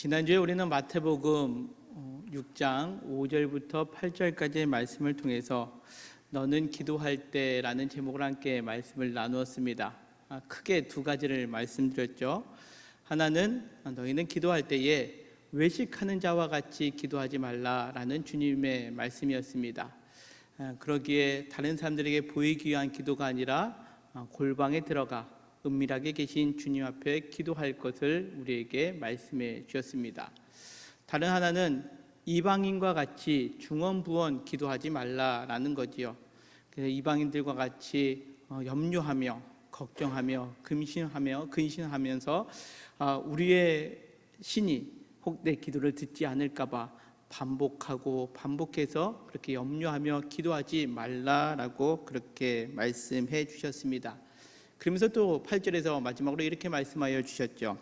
지난주에 우리는 마태복음 6장 5절부터 8절까지의 말씀을 통해서 너는 기도할 때라는 제목으로 함께 말씀을 나누었습니다. 크게 두 가지를 말씀드렸죠. 하나는 너희는 기도할 때에 외식하는 자와 같이 기도하지 말라라는 주님의 말씀이었습니다. 그러기에 다른 사람들에게 보이기 위한 기도가 아니라 골방에 들어가 은밀하게 계신 주님 앞에 기도할 것을 우리에게 말씀해 주셨습니다. 다른 하나는 이방인과 같이 중언부언 기도하지 말라라는 거지요. 그래서 이방인들과 같이 염려하며 걱정하며 근신하면서 우리의 신이 혹 내 기도를 듣지 않을까봐 반복해서 그렇게 염려하며 기도하지 말라라고 그렇게 말씀해 주셨습니다. 그러면서 또 8절에서 마지막으로 이렇게 말씀하여 주셨죠.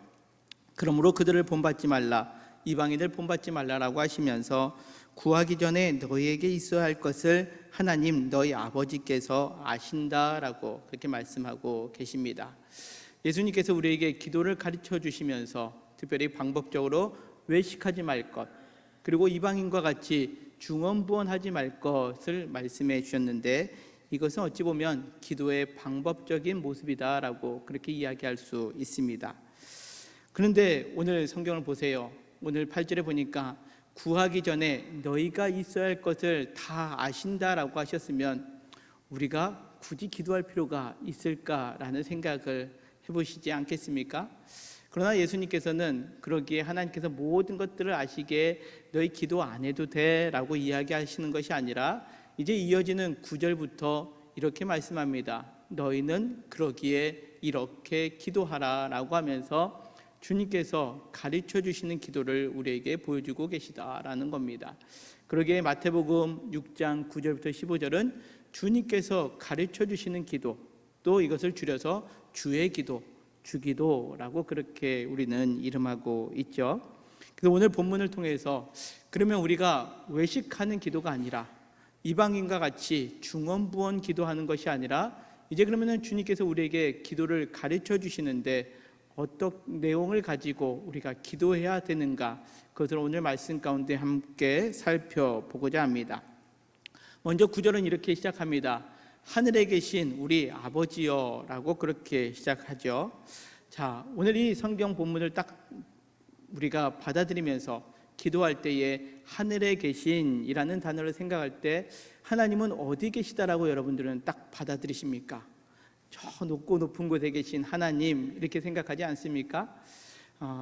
그러므로 그들을 본받지 말라, 이방인을 본받지 말라라고 하시면서 구하기 전에 너희에게 있어야 할 것을 하나님 너희 아버지께서 아신다라고 그렇게 말씀하고 계십니다. 예수님께서 우리에게 기도를 가르쳐 주시면서 특별히 방법적으로 외식하지 말 것, 그리고 이방인과 같이 중언부언하지 말 것을 말씀해 주셨는데, 이것은 어찌 보면 기도의 방법적인 모습이다라고 그렇게 이야기할 수 있습니다. 그런데 오늘 성경을 보세요. 오늘 8절에 보니까 구하기 전에 너희가 있어야 할 것을 다 아신다라고 하셨으면 우리가 굳이 기도할 필요가 있을까라는 생각을 해보시지 않겠습니까? 그러나 예수님께서는 그러기에 하나님께서 모든 것들을 아시기에 너희 기도 안 해도 돼 라고 이야기하시는 것이 아니라 이제 이어지는 9절부터 이렇게 말씀합니다. 너희는 그러기에 이렇게 기도하라 라고 하면서 주님께서 가르쳐 주시는 기도를 우리에게 보여주고 계시다라는 겁니다. 그러기에 마태복음 6장 9절부터 15절은 주님께서 가르쳐 주시는 기도, 또 이것을 줄여서 주의 기도, 주기도라고 그렇게 우리는 이름하고 있죠. 그래서 오늘 본문을 통해서 그러면 우리가 외식하는 기도가 아니라 이방인과 같이 중언부언 기도하는 것이 아니라 이제 그러면은 주님께서 우리에게 기도를 가르쳐 주시는데 어떤 내용을 가지고 우리가 기도해야 되는가, 그것을 오늘 말씀 가운데 함께 살펴보고자 합니다. 먼저 9절은 이렇게 시작합니다. 하늘에 계신 우리 아버지여 라고 그렇게 시작하죠. 자, 오늘 이 성경 본문을 딱 우리가 받아들이면서 기도할 때에 하늘에 계신이라는 단어를 생각할 때 하나님은 어디 계시다라고 여러분들은 딱 받아들이십니까? 저 높고 높은 곳에 계신 하나님 이렇게 생각하지 않습니까?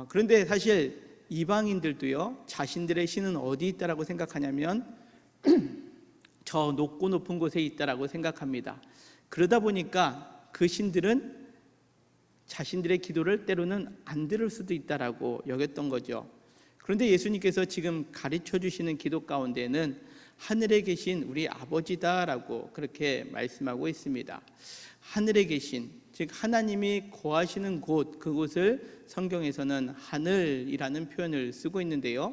그런데 사실 이방인들도요, 자신들의 신은 어디 있다라고 생각하냐면 저 높고 높은 곳에 있다라고 생각합니다. 그러다 보니까 그 신들은 자신들의 기도를 때로는 안 들을 수도 있다라고 여겼던 거죠. 그런데 예수님께서 지금 가르쳐 주시는 기도 가운데는 하늘에 계신 우리 아버지다라고 그렇게 말씀하고 있습니다. 하늘에 계신, 즉 하나님이 거하시는 곳, 그곳을 성경에서는 하늘이라는 표현을 쓰고 있는데요.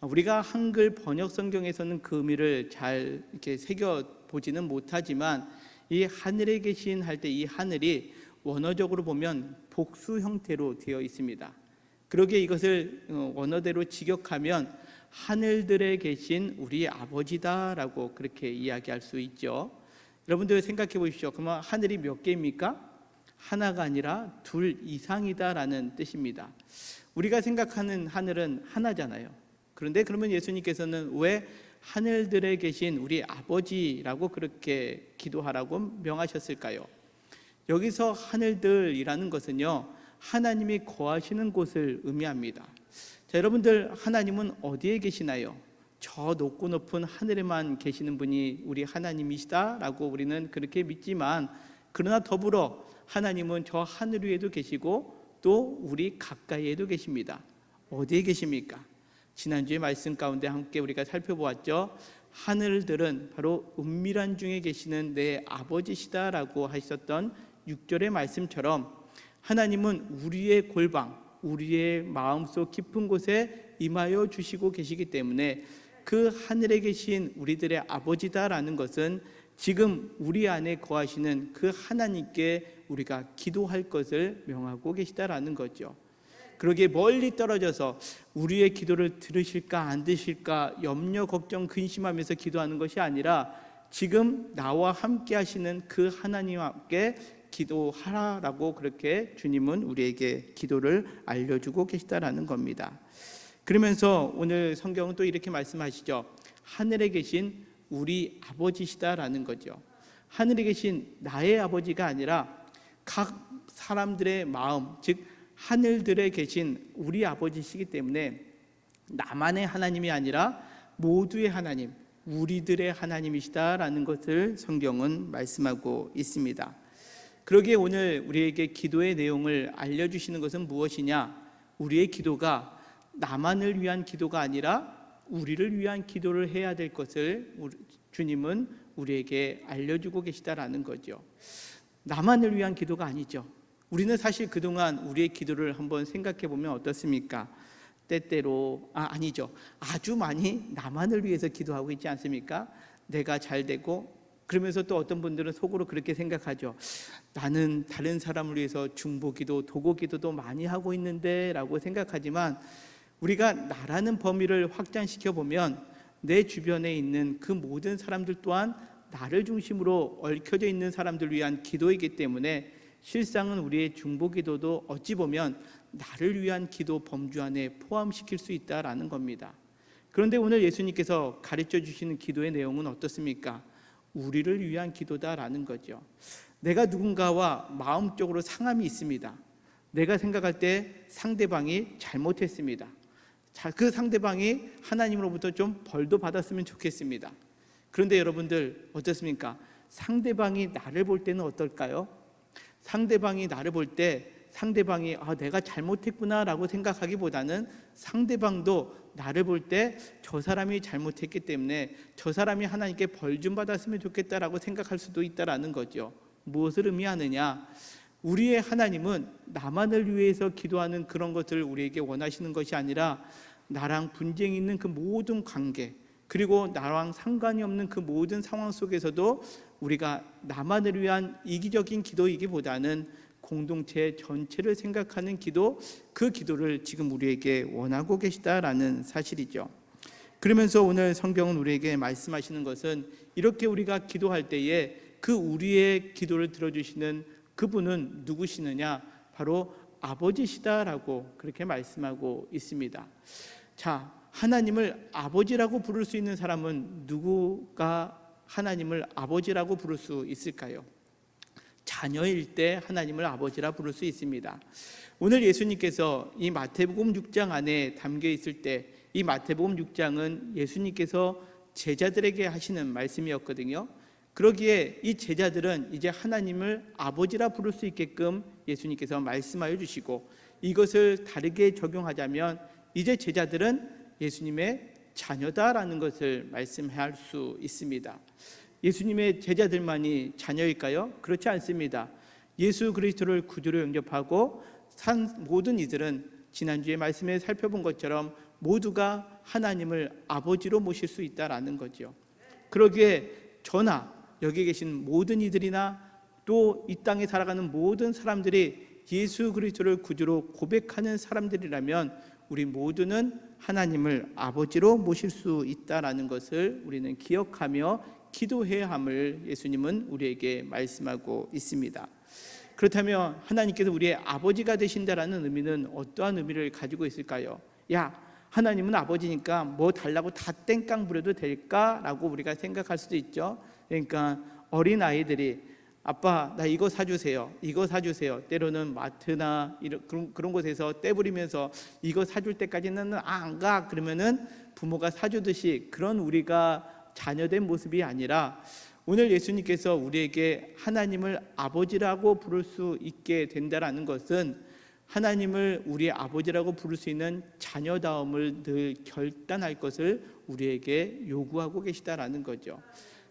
우리가 한글 번역 성경에서는 그 의미를 잘 이렇게 새겨 보지는 못하지만 이 하늘에 계신 할 때 이 하늘이 원어적으로 보면 복수 형태로 되어 있습니다. 그러기에 이것을 원어대로 직역하면 하늘들에 계신 우리 아버지다라고 그렇게 이야기할 수 있죠. 여러분들 생각해 보십시오. 그러면 하늘이 몇 개입니까? 하나가 아니라 둘 이상이다라는 뜻입니다. 우리가 생각하는 하늘은 하나잖아요. 그런데 그러면 예수님께서는 왜 하늘들에 계신 우리 아버지라고 그렇게 기도하라고 명하셨을까요? 여기서 하늘들이라는 것은요, 하나님이 거하시는 곳을 의미합니다. 자, 여러분들 하나님은 어디에 계시나요? 저 높고 높은 하늘에만 계시는 분이 우리 하나님이시다라고 우리는 그렇게 믿지만, 그러나 더불어 하나님은 저 하늘 위에도 계시고 또 우리 가까이에도 계십니다. 어디에 계십니까? 지난주에 말씀 가운데 함께 우리가 살펴보았죠. 하늘들은 바로 은밀한 중에 계시는 내 아버지시다라고 하셨던 6절의 말씀처럼 하나님은 우리의 골방, 우리의 마음속 깊은 곳에 임하여 주시고 계시기 때문에 그 하늘에 계신 우리들의 아버지다라는 것은 지금 우리 안에 거하시는 그 하나님께 우리가 기도할 것을 명하고 계시다라는 거죠. 그러기에 멀리 떨어져서 우리의 기도를 들으실까 안 들으실까 염려, 걱정, 근심하면서 기도하는 것이 아니라 지금 나와 함께 하시는 그 하나님과 함께 기도하라라고 그렇게 주님은 우리에게 기도를 알려주고 계시다라는 겁니다. 그러면서 오늘 성경은 또 이렇게 말씀하시죠. 하늘에 계신 우리 아버지시다라는 거죠. 하늘에 계신 나의 아버지가 아니라 각 사람들의 마음, 즉 하늘들에 계신 우리 아버지시기 때문에 나만의 하나님이 아니라 모두의 하나님, 우리들의 하나님이시다라는 것을 성경은 말씀하고 있습니다. 그러기에 오늘 우리에게 기도의 내용을 알려주시는 것은 무엇이냐? 우리의 기도가 나만을 위한 기도가 아니라 우리를 위한 기도를 해야 될 것을 주님은 우리에게 알려주고 계시다라는 거죠. 나만을 위한 기도가 아니죠. 우리는 사실 그동안 우리의 기도를 한번 생각해 보면 어떻습니까? 때때로 아니죠. 아주 많이 나만을 위해서 기도하고 있지 않습니까? 내가 잘 되고, 그러면서 또 어떤 분들은 속으로 그렇게 생각하죠. 나는 다른 사람을 위해서 중보기도, 도고기도도 많이 하고 있는데 라고 생각하지만, 우리가 나라는 범위를 확장시켜 보면 내 주변에 있는 그 모든 사람들 또한 나를 중심으로 얽혀져 있는 사람들을 위한 기도이기 때문에 실상은 우리의 중보기도도 어찌 보면 나를 위한 기도 범주 안에 포함시킬 수 있다라는 겁니다. 그런데 오늘 예수님께서 가르쳐 주시는 기도의 내용은 어떻습니까? 우리를 위한 기도다라는 거죠. 내가 누군가와 마음적으로 상함이 있습니다. 내가 생각할 때 상대방이 잘못했습니다. 그 상대방이 하나님으로부터 좀 벌도 받았으면 좋겠습니다. 그런데 여러분들 어떻습니까? 상대방이 나를 볼 때는 어떨까요? 상대방이 나를 볼 때 상대방이 내가 잘못했구나 라고 생각하기보다는 상대방도 나를 볼 때 저 사람이 잘못했기 때문에 저 사람이 하나님께 벌 좀 받았으면 좋겠다라고 생각할 수도 있다라는 거죠. 무엇을 의미하느냐? 우리의 하나님은 나만을 위해서 기도하는 그런 것을 우리에게 원하시는 것이 아니라 나랑 분쟁이 있는 그 모든 관계, 그리고 나랑 상관이 없는 그 모든 상황 속에서도 우리가 나만을 위한 이기적인 기도이기보다는 공동체 전체를 생각하는 기도, 그 기도를 지금 우리에게 원하고 계시다라는 사실이죠. 그러면서 오늘 성경은 우리에게 말씀하시는 것은 이렇게 우리가 기도할 때에 그 우리의 기도를 들어주시는 그분은 누구시느냐? 바로 아버지시다라고 그렇게 말씀하고 있습니다. 자, 하나님을 아버지라고 부를 수 있는 사람은 누구가 하나님을 아버지라고 부를 수 있을까요? 자녀일 때 하나님을 아버지라 부를 수 있습니다. 오늘 예수님께서 이 마태복음 6장 안에 담겨 있을 때, 이 마태복음 6장은 예수님께서 제자들에게 하시는 말씀이었거든요. 그러기에 이 제자들은 이제 하나님을 아버지라 부를 수 있게끔 예수님께서 말씀하여 주시고, 이것을 다르게 적용하자면 이제 제자들은 예수님의 자녀다라는 것을 말씀할 수 있습니다. 예수님의 제자들만이 자녀일까요? 그렇지 않습니다. 예수 그리스도를 구주로 영접하고 산 모든 이들은 지난주에 말씀에 살펴본 것처럼 모두가 하나님을 아버지로 모실 수 있다라는 거죠. 그러기에 저나 여기 계신 모든 이들이나 또 이 땅에 살아가는 모든 사람들이 예수 그리스도를 구주로 고백하는 사람들이라면 우리 모두는 하나님을 아버지로 모실 수 있다라는 것을 우리는 기억하며 기도해야 함을 예수님은 우리에게 말씀하고 있습니다. 그렇다면 하나님께서 우리의 아버지가 되신다라는 의미는 어떠한 의미를 가지고 있을까요? 하나님은 아버지니까 뭐 달라고 다 땡깡 부려도 될까라고 우리가 생각할 수도 있죠. 그러니까 어린 아이들이 아빠 나 이거 사주세요, 이거 사주세요. 때로는 마트나 그런 곳에서 떼부리면서 이거 사줄 때까지는 안 가. 그러면은 부모가 사주듯이 그런 우리가 자녀된 모습이 아니라 오늘 예수님께서 우리에게 하나님을 아버지라고 부를 수 있게 된다라는 것은 하나님을 우리의 아버지라고 부를 수 있는 자녀다움을 늘 결단할 것을 우리에게 요구하고 계시다라는 거죠.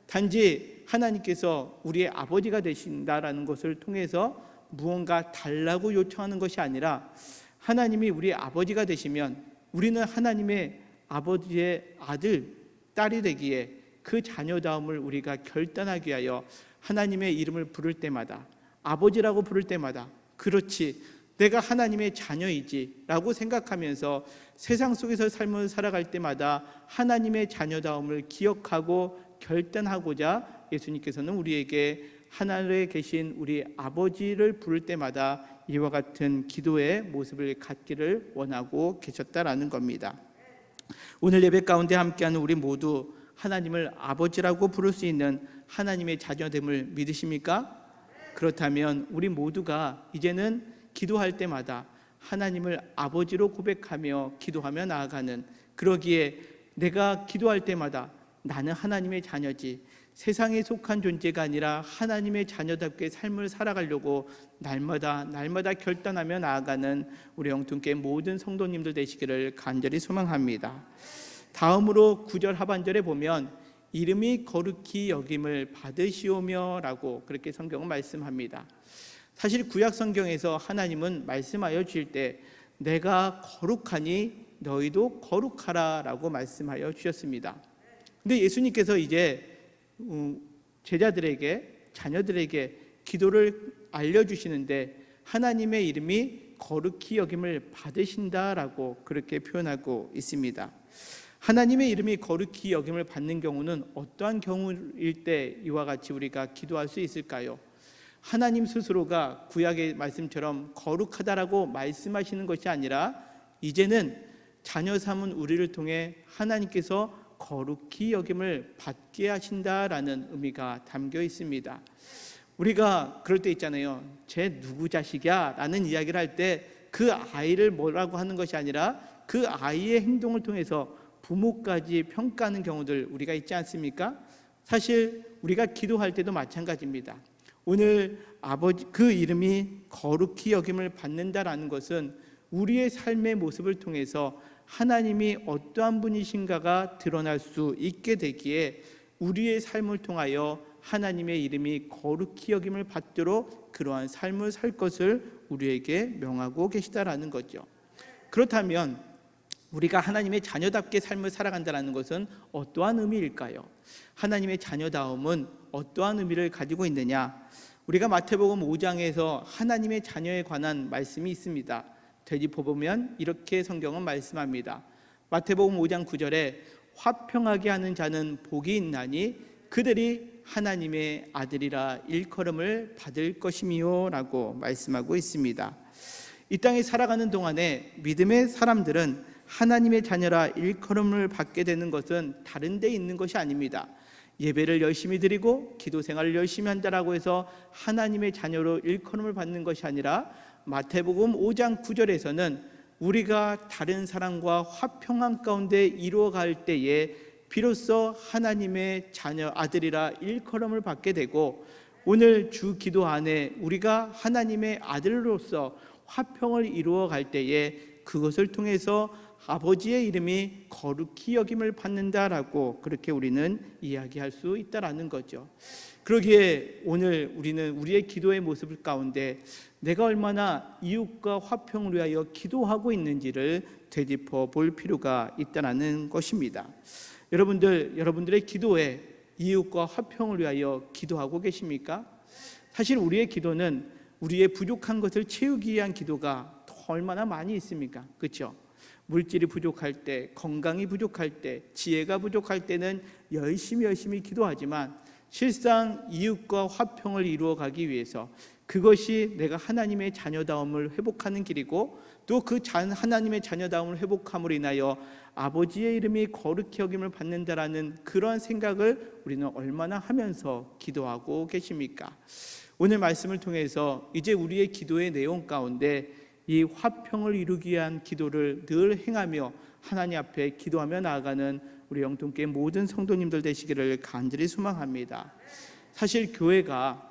단지 하나님께서 우리의 아버지가 되신다라는 것을 통해서 무언가 달라고 요청하는 것이 아니라 하나님이 우리의 아버지가 되시면 우리는 하나님의 아버지의 아들, 딸이 되기에 그 자녀다움을 우리가 결단하기 위하여 하나님의 이름을 부를 때마다, 아버지라고 부를 때마다 그렇지, 내가 하나님의 자녀이지 라고 생각하면서 세상 속에서 삶을 살아갈 때마다 하나님의 자녀다움을 기억하고 결단하고자 예수님께서는 우리에게 하늘에 계신 우리 아버지를 부를 때마다 이와 같은 기도의 모습을 갖기를 원하고 계셨다라는 겁니다. 오늘 예배 가운데 함께하는 우리 모두 하나님을 아버지라고 부를 수 있는 하나님의 자녀됨을 믿으십니까? 그렇다면 우리 모두가 이제는 기도할 때마다 하나님을 아버지로 고백하며 기도하며 나아가는, 그러기에 내가 기도할 때마다 나는 하나님의 자녀지, 세상에 속한 존재가 아니라 하나님의 자녀답게 삶을 살아가려고 날마다 결단하며 나아가는 우리 영통교회 모든 성도님들 되시기를 간절히 소망합니다. 다음으로 9절 하반절에 보면 이름이 거룩히 여김을 받으시오며 라고 그렇게 성경은 말씀합니다. 사실 구약 성경에서 하나님은 말씀하여 주실 때 내가 거룩하니 너희도 거룩하라 라고 말씀하여 주셨습니다. 근데 예수님께서 이제 제자들에게, 자녀들에게 기도를 알려주시는데 하나님의 이름이 거룩히 여김을 받으신다라고 그렇게 표현하고 있습니다. 하나님의 이름이 거룩히 여김을 받는 경우는 어떠한 경우일 때 이와 같이 우리가 기도할 수 있을까요? 하나님 스스로가 구약의 말씀처럼 거룩하다라고 말씀하시는 것이 아니라 이제는 자녀 삼은 우리를 통해 하나님께서 거룩히 여김을 받게 하신다라는 의미가 담겨 있습니다. 우리가 그럴 때 있잖아요. 쟤 누구 자식이야? 라는 이야기를 할 때 그 아이를 뭐라고 하는 것이 아니라 그 아이의 행동을 통해서 부모까지 평가하는 경우들 우리가 있지 않습니까? 사실 우리가 기도할 때도 마찬가지입니다. 오늘 아버지 그 이름이 거룩히 여김을 받는다라는 것은 우리의 삶의 모습을 통해서 하나님이 어떠한 분이신가가 드러날 수 있게 되기에 우리의 삶을 통하여 하나님의 이름이 거룩히 여김을 받도록 그러한 삶을 살 것을 우리에게 명하고 계시다라는 거죠. 그렇다면 우리가 하나님의 자녀답게 삶을 살아간다는 것은 어떠한 의미일까요? 하나님의 자녀다움은 어떠한 의미를 가지고 있느냐? 우리가 마태복음 5장에서 하나님의 자녀에 관한 말씀이 있습니다. 되짚어 보면 이렇게 성경은 말씀합니다. 마태복음 5장 9절에 화평하게 하는 자는 복이 있나니 그들이 하나님의 아들이라 일컬음을 받을 것이미요 라고 말씀하고 있습니다. 이 땅에 살아가는 동안에 믿음의 사람들은 하나님의 자녀라 일컬음을 받게 되는 것은 다른 데 있는 것이 아닙니다. 예배를 열심히 드리고 기도 생활을 열심히 한다라고 해서 하나님의 자녀로 일컬음을 받는 것이 아니라 마태복음 5장 9절에서는 우리가 다른 사람과 화평한 가운데 이루어갈 때에 비로소 하나님의 자녀 아들이라 일컬음을 받게 되고, 오늘 주 기도 안에 우리가 하나님의 아들로서 화평을 이루어갈 때에 그것을 통해서 아버지의 이름이 거룩히 여김을 받는다라고 그렇게 우리는 이야기할 수 있다라는 거죠. 그러기에 오늘 우리는 우리의 기도의 모습 가운데 내가 얼마나 이웃과 화평을 위하여 기도하고 있는지를 되짚어 볼 필요가 있다는 것입니다. 여러분들의 기도에 이웃과 화평을 위하여 기도하고 계십니까? 사실 우리의 기도는 우리의 부족한 것을 채우기 위한 기도가 얼마나 많이 있습니까? 그렇죠? 물질이 부족할 때, 건강이 부족할 때, 지혜가 부족할 때는 열심히 기도하지만 실상 이웃과 화평을 이루어가기 위해서 그것이 내가 하나님의 자녀다움을 회복하는 길이고 또 그 하나님의 자녀다움을 회복함으로 인하여 아버지의 이름이 거룩히 여김을 받는다라는 그런 생각을 우리는 얼마나 하면서 기도하고 계십니까? 오늘 말씀을 통해서 이제 우리의 기도의 내용 가운데 이 화평을 이루기 위한 기도를 늘 행하며 하나님 앞에 기도하며 나아가는 우리 영통교회 모든 성도님들 되시기를 간절히 소망합니다. 사실 교회가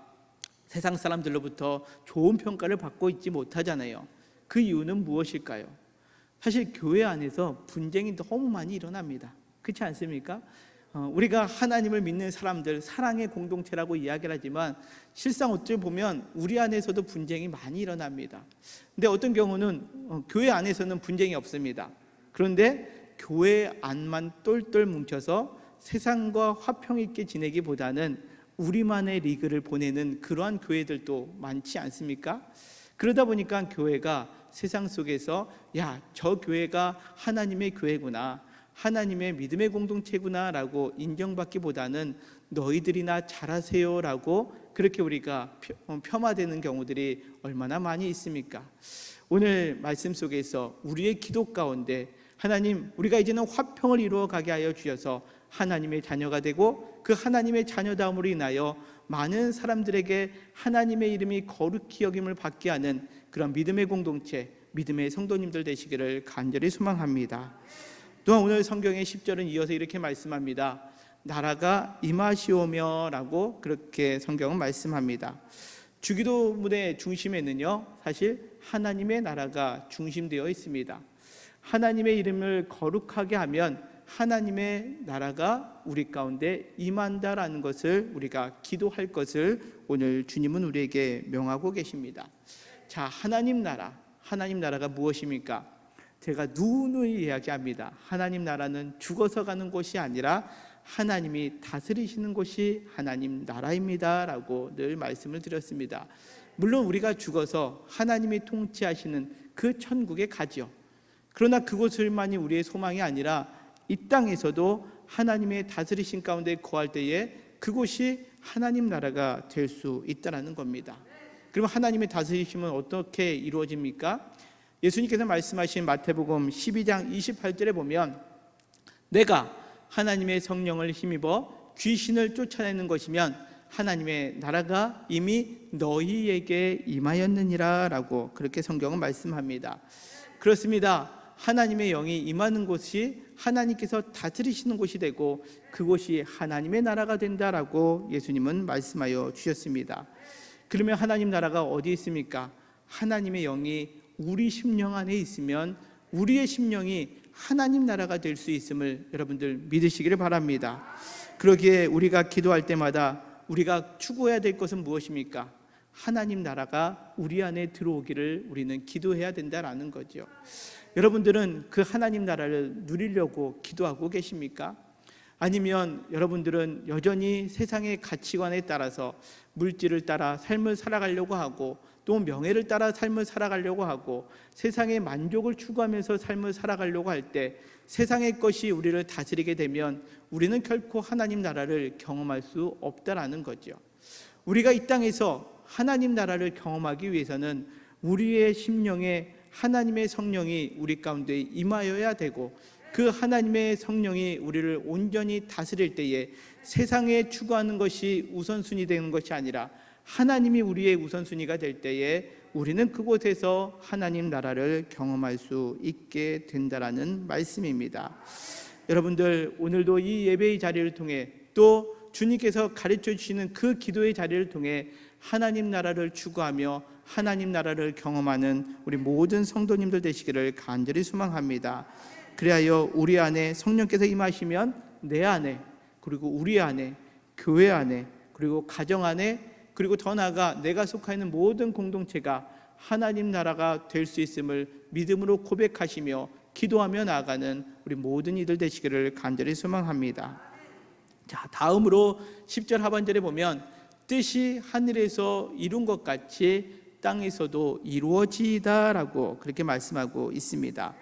세상 사람들로부터 좋은 평가를 받고 있지 못하잖아요. 그 이유는 무엇일까요? 사실 교회 안에서 분쟁이 너무 많이 일어납니다. 그렇지 않습니까? 우리가 하나님을 믿는 사람들 사랑의 공동체라고 이야기를 하지만 실상 어찌 보면 우리 안에서도 분쟁이 많이 일어납니다. 근데 어떤 경우는 교회 안에서는 분쟁이 없습니다. 그런데 교회 안만 똘똘 뭉쳐서 세상과 화평 있게 지내기보다는 우리만의 리그를 보내는 그러한 교회들도 많지 않습니까? 그러다 보니까 교회가 세상 속에서 야, 저 교회가 하나님의 교회구나, 하나님의 믿음의 공동체구나 라고 인정받기보다는 너희들이나 잘하세요 라고 그렇게 우리가 폄하되는 경우들이 얼마나 많이 있습니까? 오늘 말씀 속에서 우리의 기도 가운데 하나님, 우리가 이제는 화평을 이루어 가게 하여 주셔서 하나님의 자녀가 되고 그 하나님의 자녀다움으로 인하여 많은 사람들에게 하나님의 이름이 거룩히 여김을 받게 하는 그런 믿음의 공동체, 믿음의 성도님들 되시기를 간절히 소망합니다. 또한 오늘 성경의 10절은 이어서 이렇게 말씀합니다. 나라가 임하시오며 라고 그렇게 성경은 말씀합니다. 주기도문의 중심에는요, 사실 하나님의 나라가 중심되어 있습니다. 하나님의 이름을 거룩하게 하면 하나님의 나라가 우리 가운데 임한다라는 것을 우리가 기도할 것을 오늘 주님은 우리에게 명하고 계십니다. 자, 하나님 나라가 무엇입니까? 제가 누누이 이야기합니다. 하나님 나라는 죽어서 가는 곳이 아니라 하나님이 다스리시는 곳이 하나님 나라입니다 라고 늘 말씀을 드렸습니다. 물론 우리가 죽어서 하나님이 통치하시는 그 천국에 가죠. 그러나 그곳을만이 우리의 소망이 아니라 이 땅에서도 하나님의 다스리신 가운데 거할 때에 그곳이 하나님 나라가 될 수 있다는 겁니다. 그럼 하나님의 다스리심은 어떻게 이루어집니까? 예수님께서 말씀하신 마태복음 12장 28절에 보면 내가 하나님의 성령을 힘입어 귀신을 쫓아내는 것이면 하나님의 나라가 이미 너희에게 임하였느니라 라고 그렇게 성경은 말씀합니다. 그렇습니다. 하나님의 영이 임하는 곳이 하나님께서 다스리시는 곳이 되고 그곳이 하나님의 나라가 된다라고 예수님은 말씀하여 주셨습니다. 그러면 하나님 나라가 어디 있습니까? 하나님의 영이 우리 심령 안에 있으면 우리의 심령이 하나님 나라가 될 수 있음을 여러분들 믿으시기를 바랍니다. 그러기에 우리가 기도할 때마다 우리가 추구해야 될 것은 무엇입니까? 하나님 나라가 우리 안에 들어오기를 우리는 기도해야 된다라는 거죠. 여러분들은 그 하나님 나라를 누리려고 기도하고 계십니까? 아니면 여러분들은 여전히 세상의 가치관에 따라서 물질을 따라 삶을 살아가려고 하고 또 명예를 따라 삶을 살아가려고 하고 세상의 만족을 추구하면서 삶을 살아가려고 할 때 세상의 것이 우리를 다스리게 되면 우리는 결코 하나님 나라를 경험할 수 없다라는 거죠. 우리가 이 땅에서 하나님 나라를 경험하기 위해서는 우리의 심령에 하나님의 성령이 우리 가운데 임하여야 되고 그 하나님의 성령이 우리를 온전히 다스릴 때에 세상에 추구하는 것이 우선순위 되는 것이 아니라 하나님이 우리의 우선순위가 될 때에 우리는 그곳에서 하나님 나라를 경험할 수 있게 된다라는 말씀입니다. 여러분들 오늘도 이 예배의 자리를 통해 또 주님께서 가르쳐 주시는 그 기도의 자리를 통해 하나님 나라를 추구하며 하나님 나라를 경험하는 우리 모든 성도님들 되시기를 간절히 소망합니다. 그리하여 우리 안에 성령께서 임하시면 내 안에 그리고 우리 안에 교회 안에 그리고 가정 안에 그리고 더 나아가 내가 속해 있는 모든 공동체가 하나님 나라가 될 수 있음을 믿음으로 고백하시며 기도하며 나아가는 우리 모든 이들 되시기를 간절히 소망합니다. 자, 다음으로 10절 하반절에 보면 뜻이 하늘에서 이룬 것 같이 땅에서도 이루어지다라고 그렇게 말씀하고 있습니다.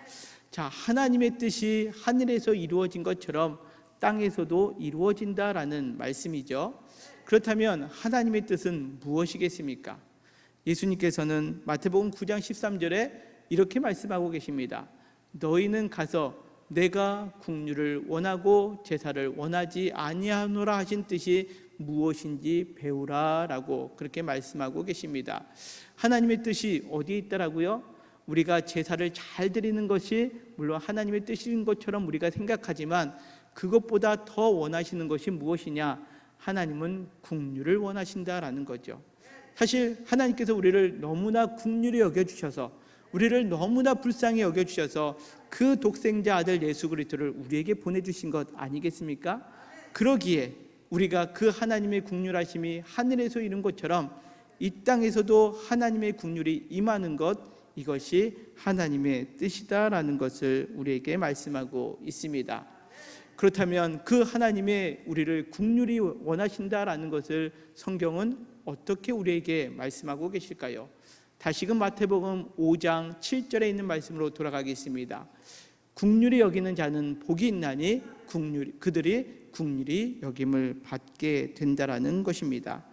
자, 하나님의 뜻이 하늘에서 이루어진 것처럼 땅에서도 이루어진다라는 말씀이죠. 그렇다면 하나님의 뜻은 무엇이겠습니까? 예수님께서는 마태복음 9장 13절에 이렇게 말씀하고 계십니다. 너희는 가서 내가 국류를 원하고 제사를 원하지 아니하노라 하신 뜻이 무엇인지 배우라 라고 그렇게 말씀하고 계십니다. 하나님의 뜻이 어디에 있다라고요? 우리가 제사를 잘 드리는 것이 물론 하나님의 뜻인 것처럼 우리가 생각하지만 그것보다 더 원하시는 것이 무엇이냐? 하나님은 국류를 원하신다라는 거죠. 사실 하나님께서 우리를 너무나 국률이 여겨주셔서 우리를 너무나 불쌍히 여겨주셔서 그 독생자 아들 예수 그리스도를 우리에게 보내주신 것 아니겠습니까? 그러기에 우리가 그 하나님의 국률하심이 하늘에서 이룬 것처럼 이 땅에서도 하나님의 국률이 임하는 것, 이것이 하나님의 뜻이다라는 것을 우리에게 말씀하고 있습니다. 그렇다면 그 하나님의 우리를 국률이 원하신다라는 것을 성경은 어떻게 우리에게 말씀하고 계실까요? 다시금 마태복음 5장 7절에 있는 말씀으로 돌아가겠습니다. 긍휼히 여기는 자는 복이 있나니 그들이 긍휼히 여김을 받게 된다라는 것입니다.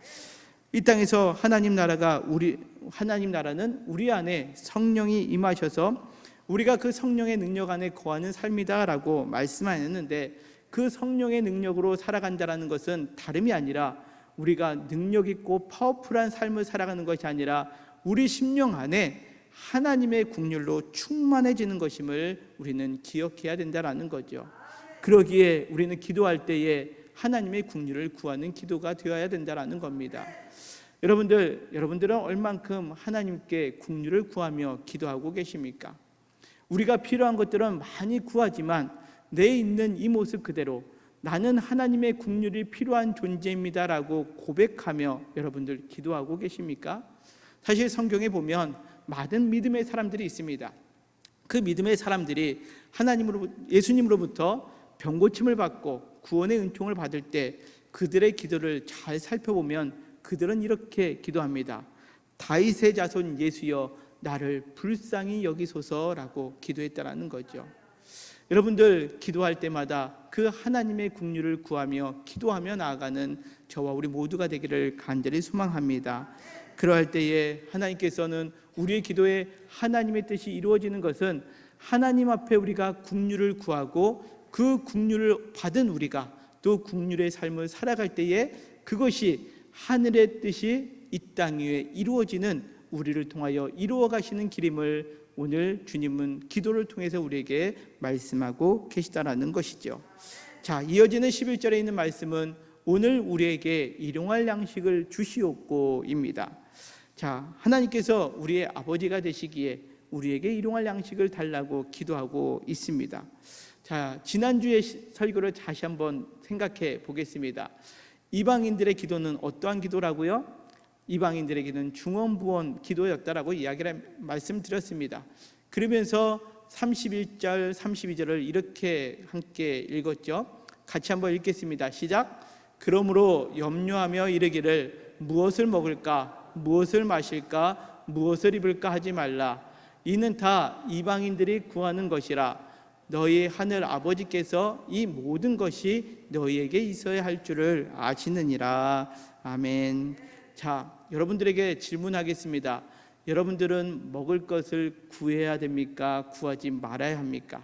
이 땅에서 하나님 나라는 우리 안에 성령이 임하셔서 우리가 그 성령의 능력 안에 거하는 삶이다라고 말씀하셨는데, 그 성령의 능력으로 살아간다라는 것은 다름이 아니라 우리가 능력 있고 파워풀한 삶을 살아가는 것이 아니라 우리 심령 안에 하나님의 긍휼로 충만해지는 것임을 우리는 기억해야 된다라는 거죠. 그러기에 우리는 기도할 때에 하나님의 긍휼을 구하는 기도가 되어야 된다라는 겁니다. 여러분들은 얼만큼 하나님께 긍휼을 구하며 기도하고 계십니까? 우리가 필요한 것들은 많이 구하지만 내 있는 이 모습 그대로 나는 하나님의 긍휼이 필요한 존재입니다라고 고백하며 여러분들 기도하고 계십니까? 사실 성경에 보면 많은 믿음의 사람들이 있습니다. 그 믿음의 사람들이 예수님으로부터 병고침을 받고 구원의 은총을 받을 때 그들의 기도를 잘 살펴보면 그들은 이렇게 기도합니다. 다윗의 자손 예수여 나를 불쌍히 여기소서라고 기도했다라는 거죠. 여러분들 기도할 때마다 그 하나님의 긍휼을 구하며 기도하며 나아가는 저와 우리 모두가 되기를 간절히 소망합니다. 그러할 때에 하나님께서는 우리의 기도에 하나님의 뜻이 이루어지는 것은 하나님 앞에 우리가 긍휼을 구하고 그 긍휼을 받은 우리가 또 긍휼의 삶을 살아갈 때에 그것이 하늘의 뜻이 이 땅 위에 이루어지는 우리를 통하여 이루어 가시는 길임을 오늘 주님은 기도를 통해서 우리에게 말씀하고 계시다라는 것이죠. 자, 이어지는 11절에 있는 말씀은 오늘 우리에게 일용할 양식을 주시옵고입니다. 자, 하나님께서 우리의 아버지가 되시기에 우리에게 일용할 양식을 달라고 기도하고 있습니다. 자, 지난주의 설교를 다시 한번 생각해 보겠습니다. 이방인들의 기도는 어떠한 기도라고요? 이방인들의 기도는 중언부언 기도였다라고 말씀드렸습니다. 그러면서 31절, 32절을 이렇게 함께 읽었죠. 같이 한번 읽겠습니다. 시작. 그러므로 염려하며 이르기를 무엇을 먹을까, 무엇을 마실까, 무엇을 입을까 하지 말라. 이는 다 이방인들이 구하는 것이라. 너희 하늘 아버지께서 이 모든 것이 너희에게 있어야 할 줄을 아시느니라. 아멘. 자, 여러분들에게 질문하겠습니다. 여러분들은 먹을 것을 구해야 됩니까? 구하지 말아야 합니까?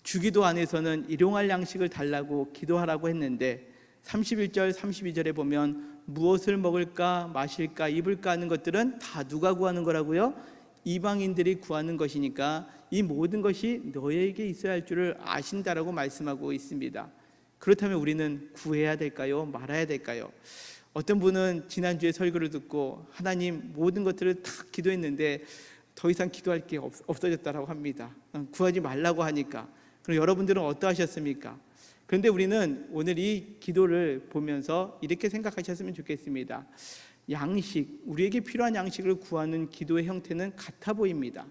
주기도 안에서는 일용할 양식을 달라고 기도하라고 했는데 31절, 32절에 보면 무엇을 먹을까, 마실까, 입을까 하는 것들은 다 누가 구하는 거라고요? 이방인들이 구하는 것이니까 이 모든 것이 너에게 있어야 할 줄을 아신다라고 말씀하고 있습니다. 그렇다면 우리는 구해야 될까요? 말아야 될까요? 어떤 분은 지난주에 설교를 듣고 하나님 모든 것들을 다 기도했는데 더 이상 기도할 게 없어졌다라고 합니다. 구하지 말라고 하니까. 그럼 여러분들은 어떠하셨습니까? 그런데 우리는 오늘 이 기도를 보면서 이렇게 생각하셨으면 좋겠습니다. 양식, 우리에게 필요한 양식을 구하는 기도의 형태는 같아 보입니다.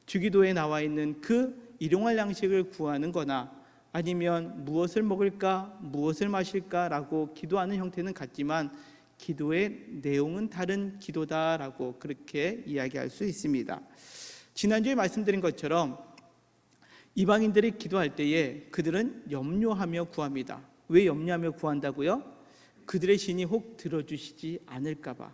주기도에 나와 있는 그 일용할 양식을 구하는 거나 아니면 무엇을 먹을까, 무엇을 마실까라고 기도하는 형태는 같지만 기도의 내용은 다른 기도다라고 그렇게 이야기할 수 있습니다. 지난주에 말씀드린 것처럼 이방인들이 기도할 때에 그들은 염려하며 구합니다. 왜 염려하며 구한다고요? 그들의 신이 혹 들어주시지 않을까 봐.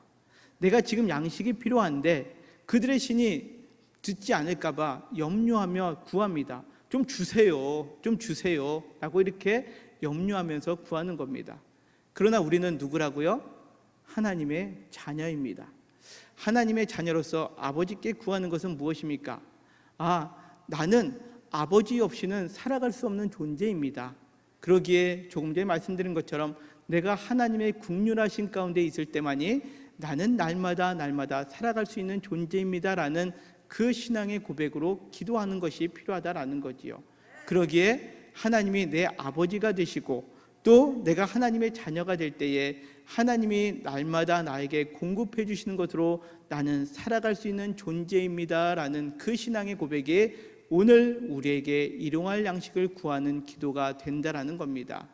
내가 지금 양식이 필요한데 그들의 신이 듣지 않을까 봐 염려하며 구합니다. 좀 주세요 라고 이렇게 염려하면서 구하는 겁니다. 그러나 우리는 누구라고요? 하나님의 자녀입니다. 하나님의 자녀로서 아버지께 구하는 것은 무엇입니까? 나는 아버지 없이는 살아갈 수 없는 존재입니다. 그러기에 조금 전에 말씀드린 것처럼 내가 하나님의 긍휼하신 가운데 있을 때만이 나는 날마다 살아갈 수 있는 존재입니다라는 그 신앙의 고백으로 기도하는 것이 필요하다라는 거지요. 그러기에 하나님이 내 아버지가 되시고 또 내가 하나님의 자녀가 될 때에 하나님이 날마다 나에게 공급해 주시는 것으로 나는 살아갈 수 있는 존재입니다라는 그 신앙의 고백이 오늘 우리에게 일용할 양식을 구하는 기도가 된다라는 겁니다.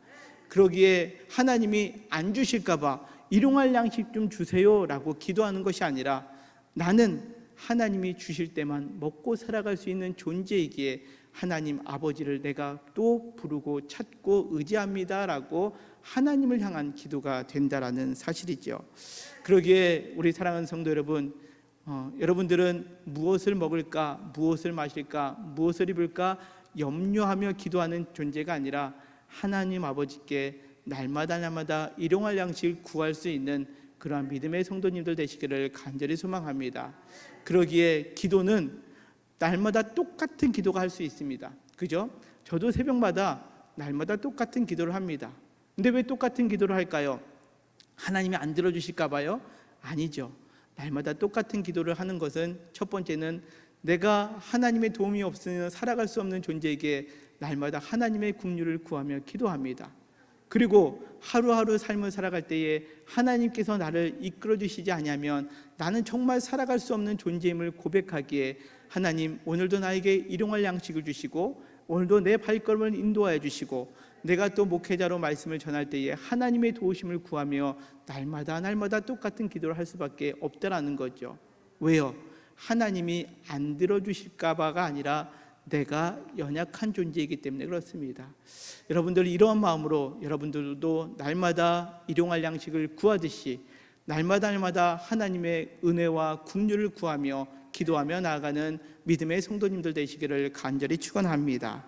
그러기에 하나님이 안 주실까 봐 일용할 양식 좀 주세요라고 기도하는 것이 아니라 나는 하나님이 주실 때만 먹고 살아갈 수 있는 존재이기에 하나님 아버지를 내가 또 부르고 찾고 의지합니다라고 하나님을 향한 기도가 된다라는 사실이죠. 그러기에 우리 사랑하는 성도 여러분, 여러분들은 무엇을 먹을까, 무엇을 마실까, 무엇을 입을까 염려하며 기도하는 존재가 아니라 하나님 아버지께 날마다 일용할 양식을 구할 수 있는 그러한 믿음의 성도님들 되시기를 간절히 소망합니다. 그러기에 기도는 날마다 똑같은 기도가 할 수 있습니다. 그죠? 저도 새벽마다 날마다 똑같은 기도를 합니다. 근데 왜 똑같은 기도를 할까요? 하나님이 안 들어주실까 봐요? 아니죠. 날마다 똑같은 기도를 하는 것은 첫 번째는 내가 하나님의 도움이 없으면 살아갈 수 없는 존재에게 날마다 하나님의 긍휼을 구하며 기도합니다. 그리고 하루하루 삶을 살아갈 때에 하나님께서 나를 이끌어 주시지 아니하면 나는 정말 살아갈 수 없는 존재임을 고백하기에 하나님 오늘도 나에게 일용할 양식을 주시고 오늘도 내 발걸음을 인도하여 주시고 내가 또 목회자로 말씀을 전할 때에 하나님의 도우심을 구하며 날마다 똑같은 기도를 할 수밖에 없다라는 거죠. 왜요? 하나님이 안 들어주실까 봐가 아니라 내가 연약한 존재이기 때문에 그렇습니다. 여러분들 이러한 마음으로 여러분들도 날마다 일용할 양식을 구하듯이 날마다 하나님의 은혜와 긍휼을 구하며 기도하며 나아가는 믿음의 성도님들 되시기를 간절히 축원합니다.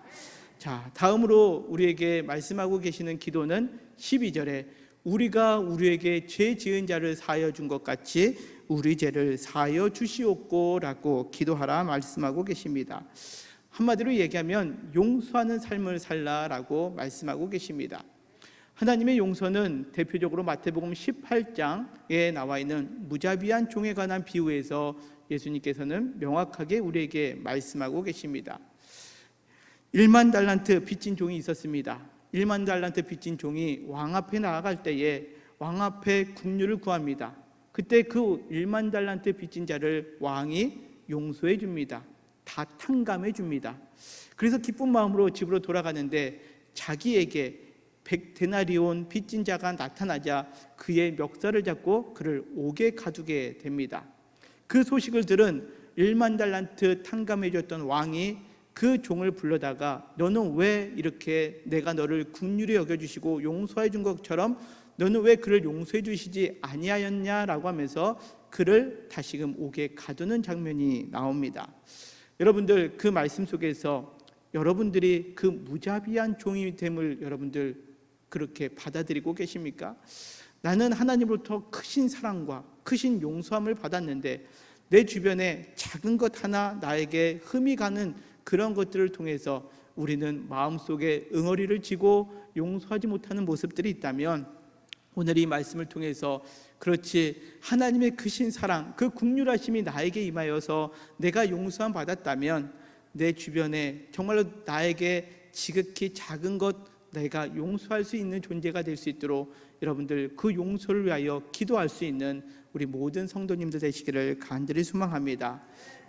자, 다음으로 우리에게 말씀하고 계시는 기도는 12절에 우리가 우리에게 죄 지은 자를 사하여 준 것 같이 우리 죄를 사하여 주시옵고라고 기도하라 말씀하고 계십니다. 한마디로 얘기하면 용서하는 삶을 살라라고 말씀하고 계십니다. 하나님의 용서는 대표적으로 마태복음 18장에 나와 있는 무자비한 종에 관한 비유에서 예수님께서는 명확하게 우리에게 말씀하고 계십니다. 1만 달란트 빚진 종이 있었습니다. 1만 달란트 빚진 종이 왕 앞에 나아갈 때에 왕 앞에 긍휼을 구합니다. 그때 그 1만 달란트 빚진 자를 왕이 용서해 줍니다. 다 탕감해 줍니다. 그래서 기쁜 마음으로 집으로 돌아가는데 자기에게 100데나리온 빚진 자가 나타나자 그의 멱살을 잡고 그를 옥에 가두게 됩니다. 그 소식을 들은 1만 달란트 탕감해 줬던 왕이 그 종을 불러다가 너는 왜 이렇게 내가 너를 긍휼히 여겨주시고 용서해 준 것처럼 너는 왜 그를 용서해 주시지 아니하였냐라고 하면서 그를 다시금 옥에 가두는 장면이 나옵니다. 여러분들 그 말씀 속에서 여러분들이 그 무자비한 종이 됨을 여러분들 그렇게 받아들이고 계십니까? 나는 하나님으로부터 크신 사랑과 크신 용서함을 받았는데 내 주변에 작은 것 하나 나에게 흠이 가는 그런 것들을 통해서 우리는 마음속에 응어리를 지고 용서하지 못하는 모습들이 있다면 오늘 이 말씀을 통해서 그렇지 하나님의 크신 사랑 그 긍휼하심이 나에게 임하여서 내가 용서함 받았다면 내 주변에 정말로 나에게 지극히 작은 것 내가 용서할 수 있는 존재가 될 수 있도록 여러분들 그 용서를 위하여 기도할 수 있는 우리 모든 성도님들 되시기를 간절히 소망합니다.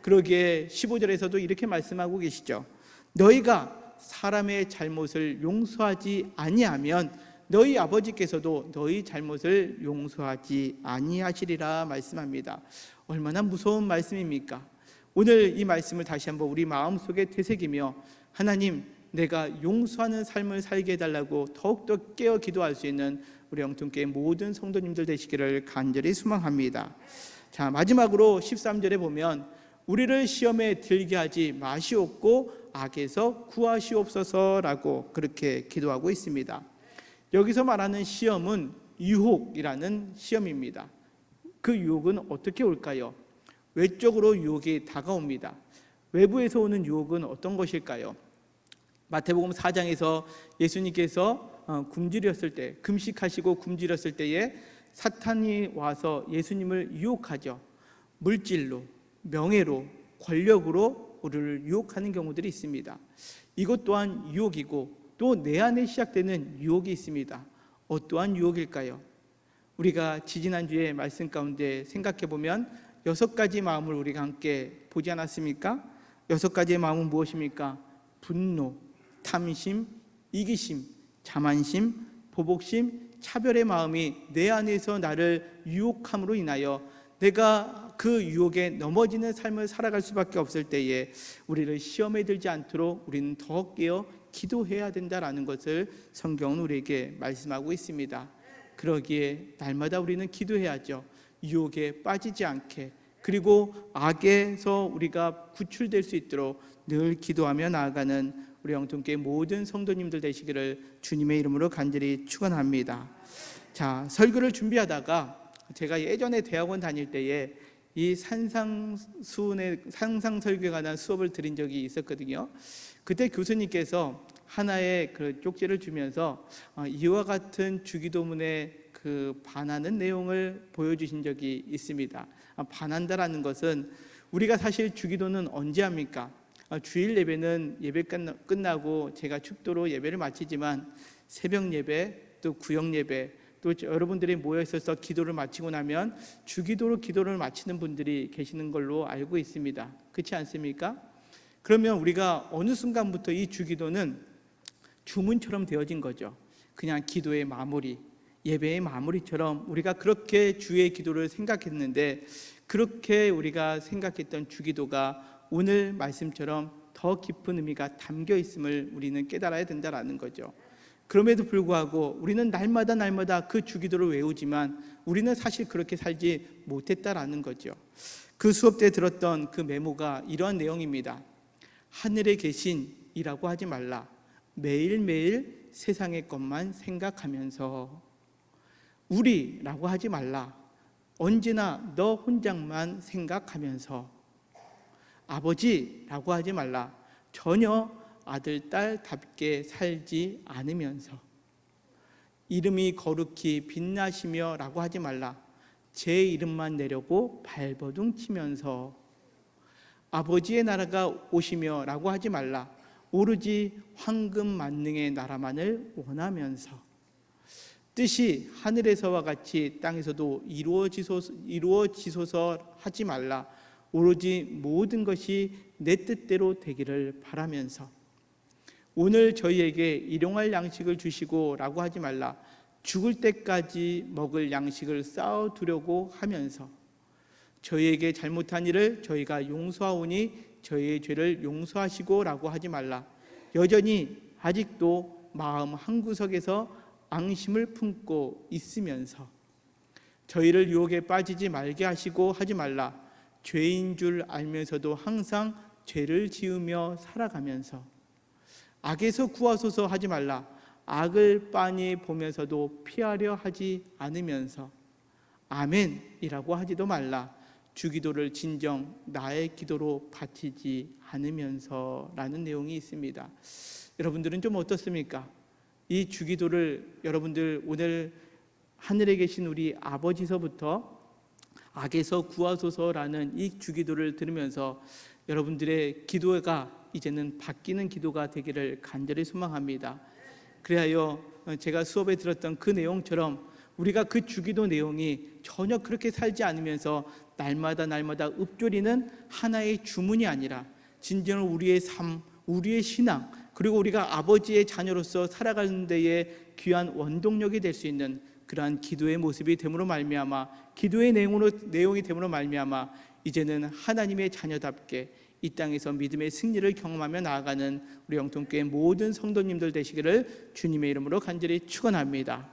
그러기에 15절에서도 이렇게 말씀하고 계시죠. 너희가 사람의 잘못을 용서하지 아니하면 너희 아버지께서도 너희 잘못을 용서하지 아니하시리라 말씀합니다. 얼마나 무서운 말씀입니까? 오늘 이 말씀을 다시 한번 우리 마음속에 되새기며 하나님 내가 용서하는 삶을 살게 해달라고 더욱더 깨어 기도할 수 있는 우리 영통교회 모든 성도님들 되시기를 간절히 소망합니다. 자, 마지막으로 13절에 보면 우리를 시험에 들게 하지 마시옵고 악에서 구하시옵소서라고 그렇게 기도하고 있습니다. 여기서 말하는 시험은 유혹이라는 시험입니다. 그 유혹은 어떻게 올까요? 외적으로 유혹이 다가옵니다. 외부에서 오는 유혹은 어떤 것일까요? 마태복음 4장에서 예수님께서 굶주렸을 때 금식하시고 굶주렸을 때에 사탄이 와서 예수님을 유혹하죠. 물질로, 명예로, 권력으로 우리를 유혹하는 경우들이 있습니다. 이것 또한 유혹이고 또 내 안에 시작되는 유혹이 있습니다. 어떠한 유혹일까요? 우리가 지지난주에 말씀 가운데 생각해보면 6가지 마음을 우리가 함께 보지 않았습니까? 6가지의 마음은 무엇입니까? 분노, 탐심, 이기심, 자만심, 보복심, 차별의 마음이 내 안에서 나를 유혹함으로 인하여 내가 그 유혹에 넘어지는 삶을 살아갈 수밖에 없을 때에 우리를 시험에 들지 않도록 우리는 더 깨어 기도해야 된다라는 것을 성경은 우리에게 말씀하고 있습니다. 그러기에 날마다 우리는 기도해야죠. 유혹에 빠지지 않게, 그리고 악에서 우리가 구출될 수 있도록 늘 기도하며 나아가는 우리 영통교회 모든 성도님들 되시기를 주님의 이름으로 간절히 축원합니다. 자, 설교를 준비하다가 제가 예전에 대학원 다닐 때에 이 상상설교에 관한 수업을 들은 적이 있었거든요. 그때 교수님께서 하나의 그 쪽지를 주면서 이와 같은 주기도문에 그 반하는 내용을 보여주신 적이 있습니다. 반한다라는 것은 우리가 사실 주기도는 언제 합니까? 주일 예배는 예배 끝나고 제가 축도로 예배를 마치지만 새벽 예배, 또 구역 예배, 또 여러분들이 모여 있어서 기도를 마치고 나면 주기도로 기도를 마치는 분들이 계시는 걸로 알고 있습니다. 그렇지 않습니까? 그러면 우리가 어느 순간부터 이 주기도는 주문처럼 되어진 거죠. 그냥 기도의 마무리, 예배의 마무리처럼 우리가 그렇게 주의 기도를 생각했는데, 그렇게 우리가 생각했던 주기도가 오늘 말씀처럼 더 깊은 의미가 담겨 있음을 우리는 깨달아야 된다라는 거죠. 그럼에도 불구하고 우리는 날마다 그 주기도를 외우지만 우리는 사실 그렇게 살지 못했다라는 거죠. 그 수업 때 들었던 그 메모가 이러한 내용입니다. 하늘에 계신 이라고 하지 말라. 매일매일 세상의 것만 생각하면서. 우리라고 하지 말라. 언제나 너 혼자만 생각하면서. 아버지라고 하지 말라. 전혀 아들, 딸답게 살지 않으면서. 이름이 거룩히 빛나시며 라고 하지 말라. 제 이름만 내려고 발버둥 치면서. 아버지의 나라가 오시며 라고 하지 말라. 오로지 황금 만능의 나라만을 원하면서. 뜻이 하늘에서와 같이 땅에서도 이루어지소서 하지 말라. 오로지 모든 것이 내 뜻대로 되기를 바라면서. 오늘 저희에게 일용할 양식을 주시고 라고 하지 말라. 죽을 때까지 먹을 양식을 쌓아두려고 하면서. 저희에게 잘못한 일을 저희가 용서하오니 저희의 죄를 용서하시고 라고 하지 말라. 여전히 아직도 마음 한구석에서 앙심을 품고 있으면서. 저희를 유혹에 빠지지 말게 하시고 하지 말라. 죄인 줄 알면서도 항상 죄를 지으며 살아가면서. 악에서 구하소서 하지 말라. 악을 빤히 보면서도 피하려 하지 않으면서. 아멘이라고 하지도 말라. 주기도를 진정 나의 기도로 바치지 않으면서 라는 내용이 있습니다. 여러분들은 좀 어떻습니까? 이 주기도를 여러분들 오늘 하늘에 계신 우리 아버지서부터 악에서 구하소서라는 이 주기도를 들으면서 여러분들의 기도가 이제는 바뀌는 기도가 되기를 간절히 소망합니다. 그래야 제가 수업에 들었던 그 내용처럼 우리가 그 주기도 내용이 전혀 그렇게 살지 않으면서 날마다 읊조리는 하나의 주문이 아니라 진정 우리의 삶, 우리의 신앙, 그리고 우리가 아버지의 자녀로서 살아가는 데에 귀한 원동력이 될 수 있는 그러한 기도의 모습이 됨으로 말미암아, 기도의 내용이 됨으로 말미암아 이제는 하나님의 자녀답게 이 땅에서 믿음의 승리를 경험하며 나아가는 우리 영통교회 모든 성도님들 되시기를 주님의 이름으로 간절히 축원합니다.